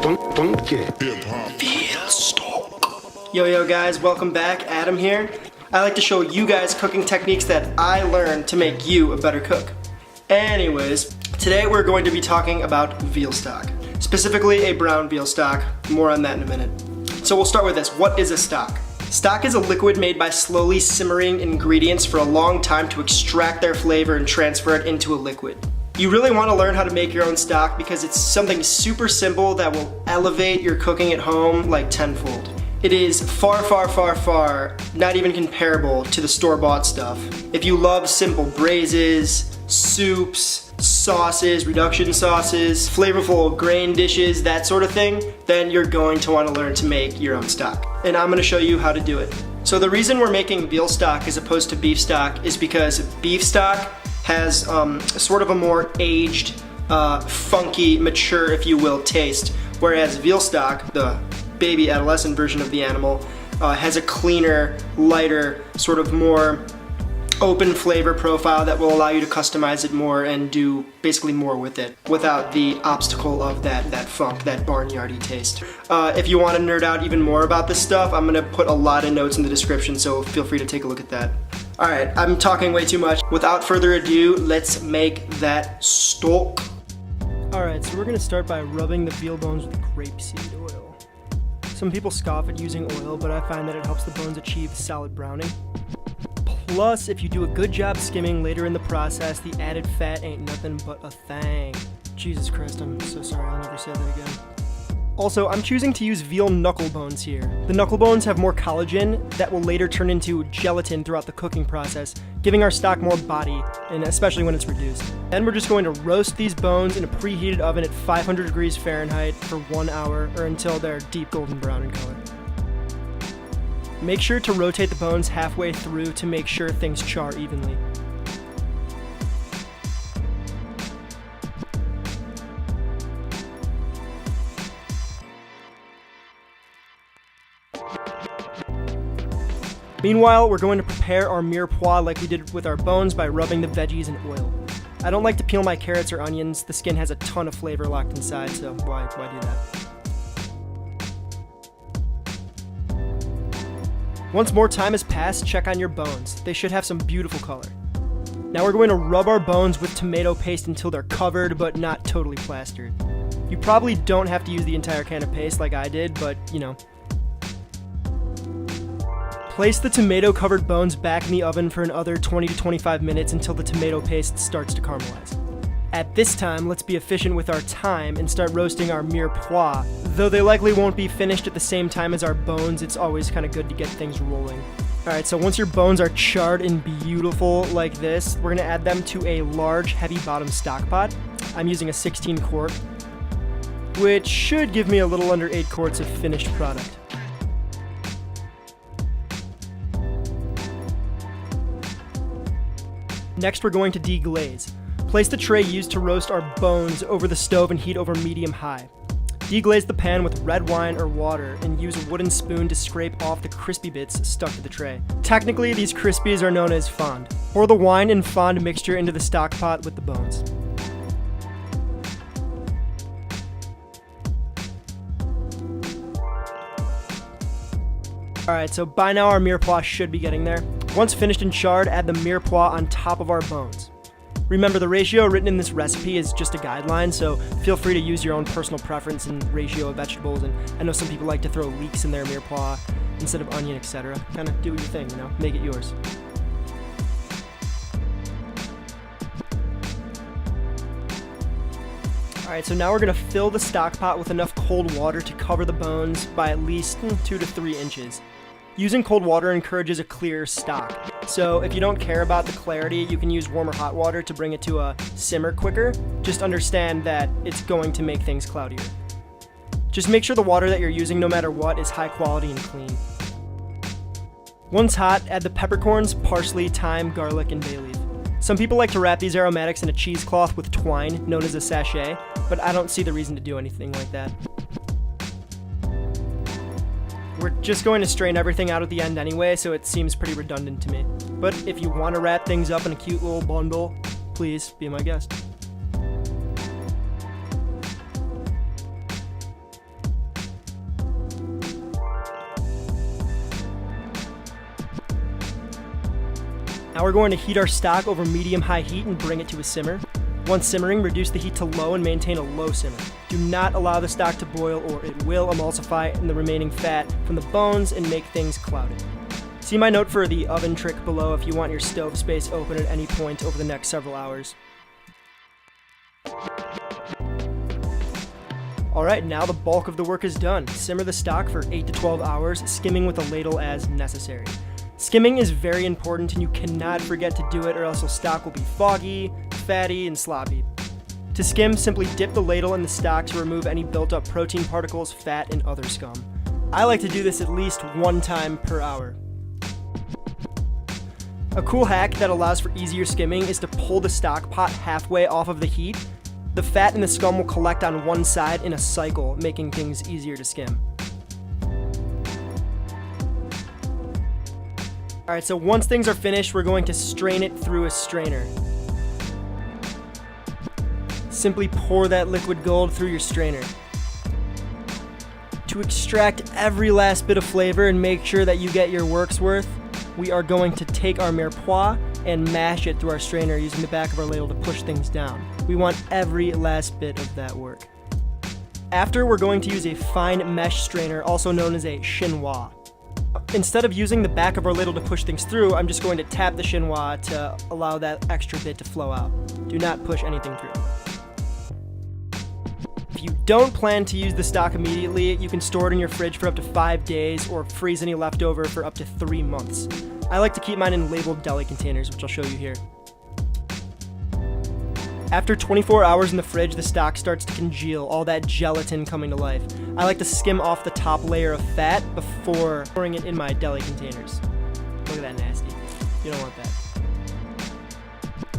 Veal stock. Yo guys, welcome back. Adam here. I like to show you guys cooking techniques that I learned to make you a better cook. Anyways, today we're going to be talking about veal stock. Specifically a brown veal stock. More on that in a minute. So we'll start with this. What is a stock? Stock is a liquid made by slowly simmering ingredients for a long time to extract their flavor and transfer it into a liquid. You really want to learn how to make your own stock because it's something super simple that will elevate your cooking at home like tenfold. It is far not even comparable to the store-bought stuff. If you love simple braises, soups, sauces, reduction sauces, flavorful grain dishes, that sort of thing, then you're going to want to learn to make your own stock. And I'm going to show you how to do it. So the reason we're making veal stock as opposed to beef stock is because beef stock has sort of a more aged, funky, mature, if you will, taste, whereas veal stock, the baby adolescent version of the animal, has a cleaner, lighter, sort of more open flavor profile that will allow you to customize it more and do basically more with it without the obstacle of that funk, that barnyardy taste. If you want to nerd out even more about this stuff, I'm gonna put a lot of notes in the description, so feel free to take a look at that. Alright, I'm talking way too much. Without further ado, let's make that stock. Alright, so we're gonna start by rubbing the veal bones with grapeseed oil. Some people scoff at using oil, but I find that it helps the bones achieve solid browning. Plus, if you do a good job skimming later in the process, the added fat ain't nothing but a thang. Jesus Christ, I'm so sorry, I'll never say that again. Also, I'm choosing to use veal knuckle bones here. The knuckle bones have more collagen that will later turn into gelatin throughout the cooking process, giving our stock more body, and especially when it's reduced. Then we're just going to roast these bones in a preheated oven at 500 degrees Fahrenheit for 1 hour or until they're deep golden brown in color. Make sure to rotate the bones halfway through to make sure things char evenly. Meanwhile, we're going to prepare our mirepoix like we did with our bones by rubbing the veggies in oil. I don't like to peel my carrots or onions. The skin has a ton of flavor locked inside, so why do that? Once more time has passed, check on your bones. They should have some beautiful color. Now we're going to rub our bones with tomato paste until they're covered but not totally plastered. You probably don't have to use the entire can of paste like I did, but you know. Place the tomato-covered bones back in the oven for another 20 to 25 minutes until the tomato paste starts to caramelize. At this time, let's be efficient with our time and start roasting our mirepoix. Though they likely won't be finished at the same time as our bones, it's always kind of good to get things rolling. Alright, so once your bones are charred and beautiful like this, we're going to add them to a large, heavy-bottom stock pot. I'm using a 16 quart, which should give me a little under 8 quarts of finished product. Next, we're going to deglaze. Place the tray used to roast our bones over the stove and heat over medium-high. Deglaze the pan with red wine or water and use a wooden spoon to scrape off the crispy bits stuck to the tray. Technically, these crispies are known as fond. Pour the wine and fond mixture into the stock pot with the bones. Alright, so by now our mirepoix should be getting there. Once finished and charred, add the mirepoix on top of our bones. Remember, the ratio written in this recipe is just a guideline, so feel free to use your own personal preference and ratio of vegetables, and I know some people like to throw leeks in their mirepoix instead of onion, etc. Kind of do your thing, you know, make it yours. Alright, so now we're going to fill the stock pot with enough cold water to cover the bones by at least 2 to 3 inches. Using cold water encourages a clear stock, so if you don't care about the clarity, you can use warm or hot water to bring it to a simmer quicker. Just understand that it's going to make things cloudier. Just make sure the water that you're using, no matter what, is high quality and clean. Once hot, add the peppercorns, parsley, thyme, garlic, and bay leaf. Some people like to wrap these aromatics in a cheesecloth with twine, known as a sachet, but I don't see the reason to do anything like that. We're just going to strain everything out at the end anyway, so it seems pretty redundant to me. But if you want to wrap things up in a cute little bundle, please be my guest. Now we're going to heat our stock over medium-high heat and bring it to a simmer. Once simmering, reduce the heat to low and maintain a low simmer. Do not allow the stock to boil or it will emulsify in the remaining fat from the bones and make things clouded. See my note for the oven trick below if you want your stove space open at any point over the next several hours. Alright, now the bulk of the work is done. Simmer the stock for 8 to 12 hours, skimming with a ladle as necessary. Skimming is very important and you cannot forget to do it or else your stock will be foggy, fatty, and sloppy. To skim, simply dip the ladle in the stock to remove any built-up protein particles, fat, and other scum. I like to do this at least 1 time per hour. A cool hack that allows for easier skimming is to pull the stock pot halfway off of the heat. The fat and the scum will collect on one side in a cycle, making things easier to skim. Alright, so once things are finished, we're going to strain it through a strainer. Simply pour that liquid gold through your strainer. To extract every last bit of flavor and make sure that you get your work's worth, we are going to take our mirepoix and mash it through our strainer using the back of our ladle to push things down. We want every last bit of that work. After, we're going to use a fine mesh strainer, also known as a chinois. Instead of using the back of our ladle to push things through, I'm just going to tap the chinois to allow that extra bit to flow out. Do not push anything through. If you don't plan to use the stock immediately, you can store it in your fridge for up to 5 days or freeze any leftover for up to 3 months. I like to keep mine in labeled deli containers, which I'll show you here. After 24 hours in the fridge, the stock starts to congeal, all that gelatin coming to life. I like to skim off the top layer of fat before pouring it in my deli containers. Look at that nasty. You don't want that.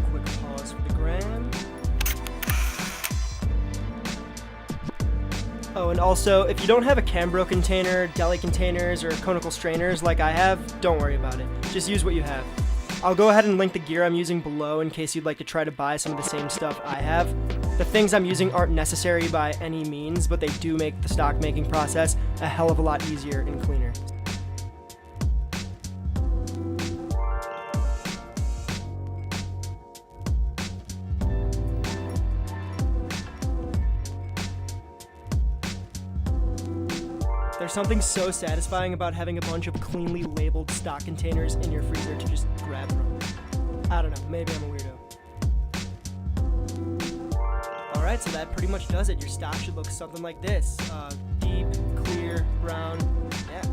Quick pause for the gram. Oh, and also, if you don't have a Cambro container, deli containers, or conical strainers like I have, don't worry about it. Just use what you have. I'll go ahead and link the gear I'm using below in case you'd like to try to buy some of the same stuff I have. The things I'm using aren't necessary by any means, but they do make the stock making process a hell of a lot easier and cleaner. There's something so satisfying about having a bunch of cleanly labeled stock containers in your freezer to just grab from. I don't know, maybe I'm a weirdo. Alright, so that pretty much does it. Your stock should look something like this. Deep, clear, brown, yeah.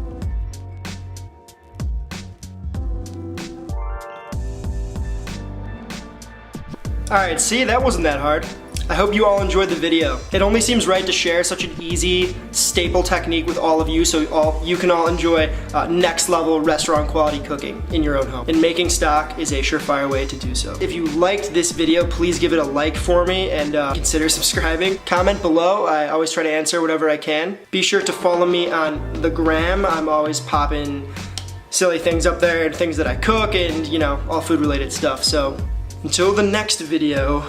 Alright, see, that wasn't that hard. I hope you all enjoyed the video. It only seems right to share such an easy, staple technique with all of you so you can all enjoy next level restaurant quality cooking in your own home. And making stock is a surefire way to do so. If you liked this video, please give it a like for me and consider subscribing. Comment below, I always try to answer whatever I can. Be sure to follow me on the gram. I'm always popping silly things up there and things that I cook and, you know, all food related stuff. So until the next video,